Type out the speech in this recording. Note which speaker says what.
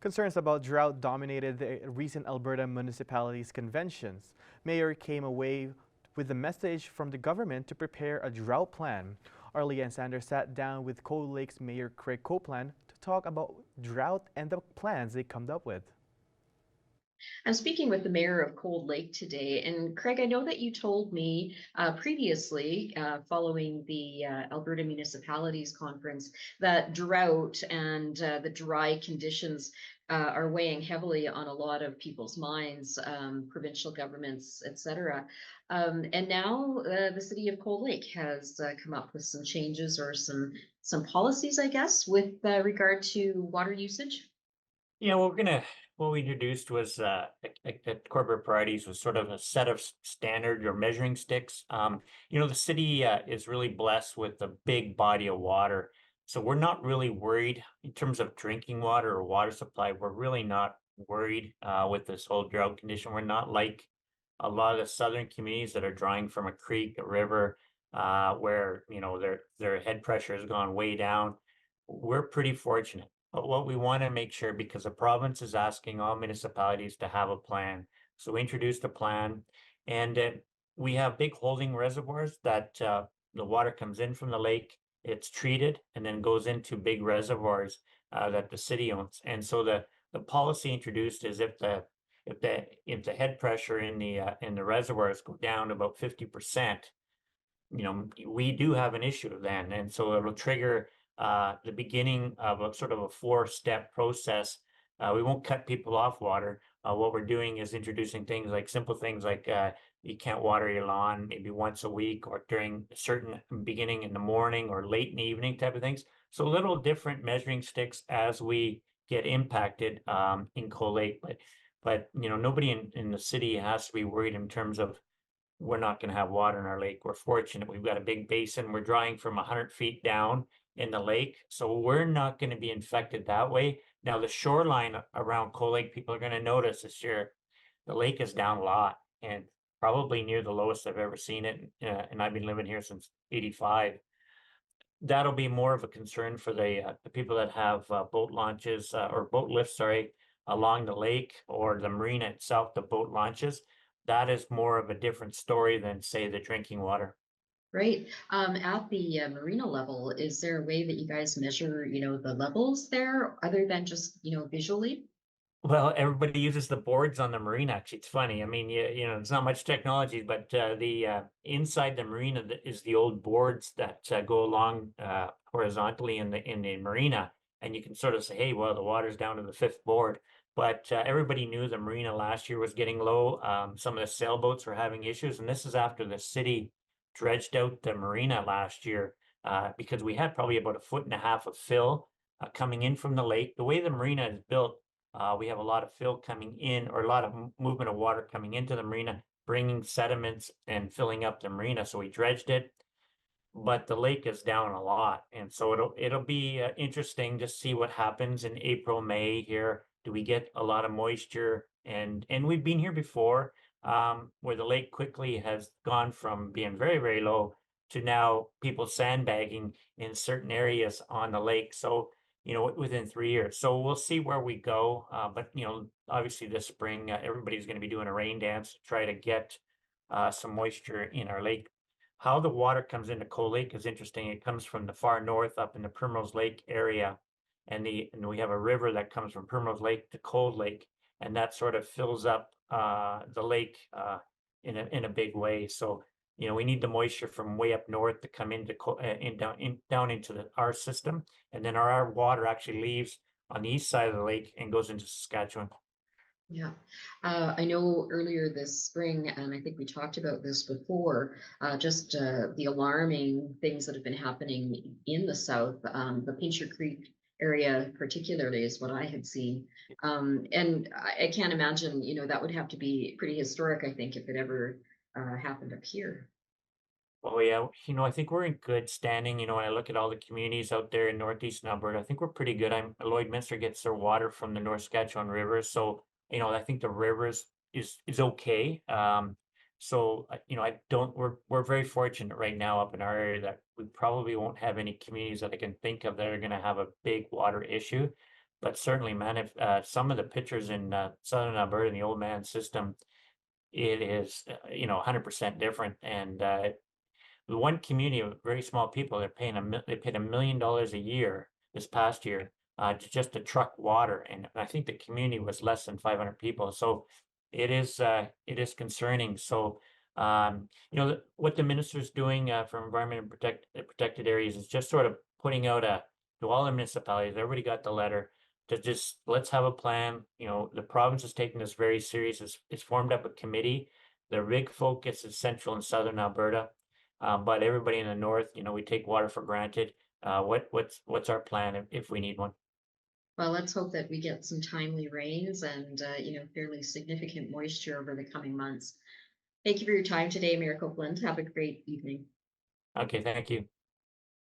Speaker 1: Concerns about drought dominated the recent Alberta Municipalities Conventions. Mayor came away with a message from the government to prepare a drought plan. Arlie and Sanders sat down with Cold Lake's Mayor Craig Copeland to talk about drought and the plans they come up with.
Speaker 2: I'm speaking with the mayor of Cold Lake today. And Craig, I know that you told me previously, following the Alberta Municipalities Conference, that drought and the dry conditions are weighing heavily on a lot of people's minds, provincial governments, etc. And now the city of Cold Lake has come up with some changes or some policies, I guess, with regard to water usage.
Speaker 3: Yeah, what we introduced was at corporate priorities was sort of a set of standard or measuring sticks. The city is really blessed with a big body of water, so we're not really worried in terms of drinking water or water supply. We're really not worried with this whole drought condition. We're not like a lot of the southern communities that are drawing from a creek, a river, where their head pressure has gone way down. We're pretty fortunate. But what we want to make sure, because the province is asking all municipalities to have a plan. So we introduced a plan, and we have big holding reservoirs that the water comes in from the lake, it's treated, and then goes into big reservoirs that the city owns. And so the policy introduced is if the head pressure in the reservoirs go down about 50%, we do have an issue then. And so it'll trigger the beginning of a sort of a four-step process. We won't cut people off water. What we're doing is introducing simple things like you can't water your lawn maybe once a week or during a certain beginning in the morning or late in the evening type of things. So little different measuring sticks as we get impacted in Cold Lake. But nobody in the city has to be worried in terms of we're not going to have water in our lake. We're fortunate. We've got a big basin. We're drawing from 100 feet down in the lake. So we're not going to be infected that way. Now, the shoreline around Cold Lake, people are going to notice this year, the lake is down a lot and probably near the lowest I've ever seen it. And I've been living here since 85. That'll be more of a concern for the people that have boat launches or boat lifts, sorry, along the lake or the marina itself, the boat launches. That is more of a different story than, say, the drinking water.
Speaker 2: Right. At the marina level, is there a way that you guys measure, the levels there other than just, visually?
Speaker 3: Well, everybody uses the boards on the marina. Actually, it's funny. I mean, it's not much technology, but the inside the marina is the old boards that go along horizontally in the marina, and you can sort of say, "Hey, well, the water's down to the fifth board." But everybody knew the marina last year was getting low. Some of the sailboats were having issues, and this is after the city dredged out the marina last year because we had probably about a foot and a half of fill coming in from the lake. The way the marina is built, we have a lot of fill coming in, or a lot of movement of water coming into the marina, bringing sediments and filling up the marina. So we dredged it, but the lake is down a lot, and so it'll be interesting to see what happens in April, May here. Do we get a lot of moisture? And we've been here before, where the lake quickly has gone from being very, very low to now people sandbagging in certain areas on the lake. So within 3 years. So we'll see where we go. But obviously this spring, everybody's going to be doing a rain dance to try to get some moisture in our lake. How the water comes into Cold Lake is interesting. It comes from the far north up in the Primrose Lake area, and we have a river that comes from Primrose Lake to Cold Lake, and that sort of fills up the lake in a big way. So we need the moisture from way up north to come into down into our system, and then our water actually leaves on the east side of the lake and goes into Saskatchewan.
Speaker 2: Yeah. I know earlier this spring, and I think we talked about this before, just the alarming things that have been happening in the south. The Pincher Creek area, particularly, is what I had seen. And I can't imagine, that would have to be pretty historic, I think, if it ever happened up here.
Speaker 3: Oh yeah, I think we're in good standing. When I look at all the communities out there in northeastern Alberta, I think we're pretty good. Lloydminster gets their water from the North Saskatchewan River, so I think the rivers is okay. So I don't. We're very fortunate right now up in our area that we probably won't have any communities that I can think of that are going to have a big water issue. but certainly, man, if some of the pictures in southern Alberta in the old man system, it is 100% different. And the one community of very small people, they paid $1 million a year this past year to truck water, and I think the community was less than 500 people. So it is concerning. So what the minister's doing for environment and protected areas is just sort of putting out to all the municipalities. Everybody got the letter to just let's have a plan. The province is taking this very serious. It's formed up a committee. The big focus is central and southern Alberta. But everybody in the north, we take water for granted. What's our plan if we need one?
Speaker 2: Well, let's hope that we get some timely rains and, fairly significant moisture over the coming months. Thank you for your time today, Mayor Copeland. Have a great evening.
Speaker 3: Okay, thank you.